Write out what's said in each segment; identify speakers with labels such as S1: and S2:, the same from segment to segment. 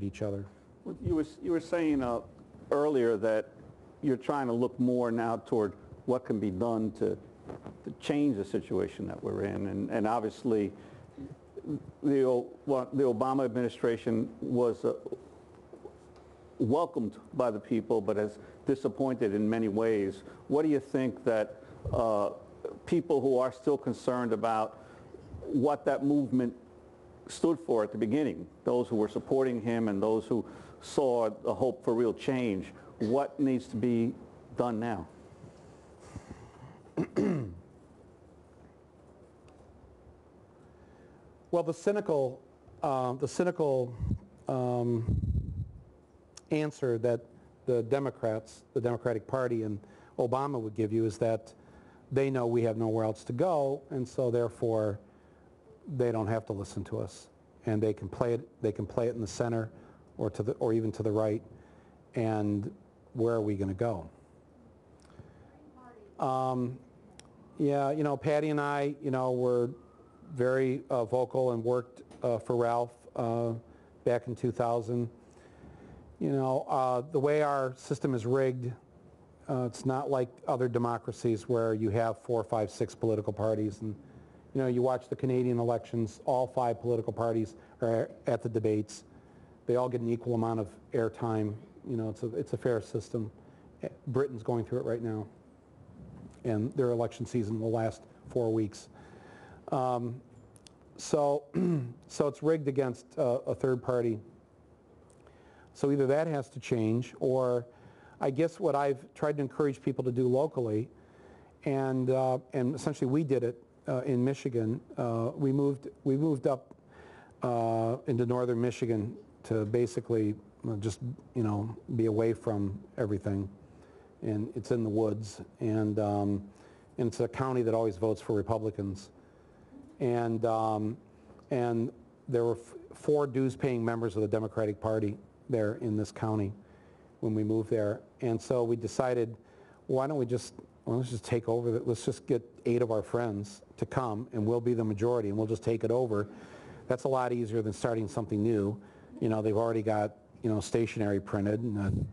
S1: each other.
S2: You were saying earlier that you're trying to look more now toward what can be done to change the situation that we're in, and obviously the Obama administration was welcomed by the people, but has disappointed in many ways. What do you think that people who are still concerned about what that movement stood for at the beginning, those who were supporting him and those who saw a hope for real change, what needs to be done now?
S1: Well, the cynical answer that the Democrats, the Democratic Party and Obama would give you is that they know we have nowhere else to go, and so therefore they don't have to listen to us, and they can play it in the center or even to the right, and where are we going to go? Yeah, you know, Patty and I, you know, were very vocal and worked for Ralph back in 2000. You know, the way our system is rigged, it's not like other democracies where you have 4, 5, 6 political parties. And, you know, you watch the Canadian elections, all 5 political parties are at the debates. They all get an equal amount of airtime. You know, it's a fair system. Britain's going through it right now, and their election season will last 4 weeks. So it's rigged against a third party. So either that has to change, or I guess what I've tried to encourage people to do locally, and essentially we did it in Michigan. We moved up into northern Michigan to basically just, you know, be away from everything, and it's in the woods, and it's a county that always votes for Republicans, and there were 4 dues-paying members of the Democratic Party there in this county when we moved there, and so we decided, why don't we just, well, let's just take over, let's just get 8 of our friends to come, and we'll be the majority, and we'll just take it over. That's a lot easier than starting something new. You know, they've already got, you know, stationery printed, and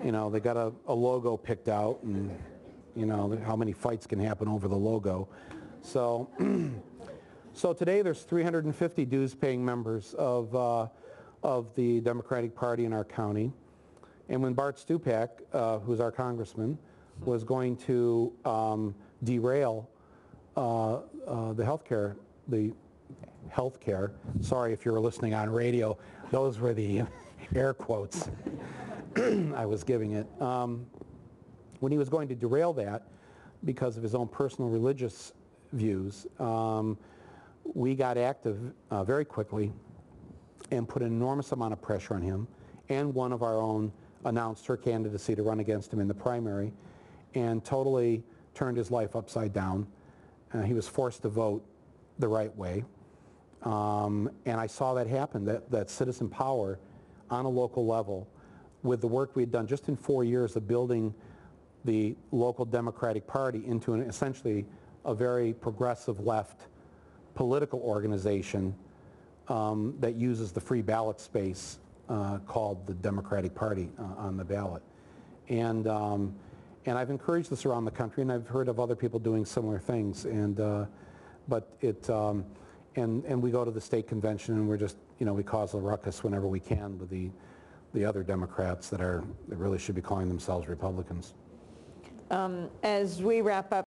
S1: you know, they got a logo picked out, and you know how many fights can happen over the logo. So so today there's 350 dues-paying members of the Democratic Party in our county. And when Bart Stupak, who's our congressman, was going to derail the healthcare, sorry if you were listening on radio, those were the air quotes I was giving it. When he was going to derail that because of his own personal religious views, we got active very quickly and put an enormous amount of pressure on him, and one of our own announced her candidacy to run against him in the primary, and totally turned his life upside down. He was forced to vote the right way, and I saw that happen, that citizen power on a local level, with the work we had done just in 4 years of building the local Democratic Party into essentially a very progressive left political organization that uses the free ballot space called the Democratic Party on the ballot. And I've encouraged this around the country, and I've heard of other people doing similar things. And we go to the state convention, and we're just, you know, we cause a ruckus whenever we can with the other Democrats that really should be calling themselves Republicans.
S3: As we wrap up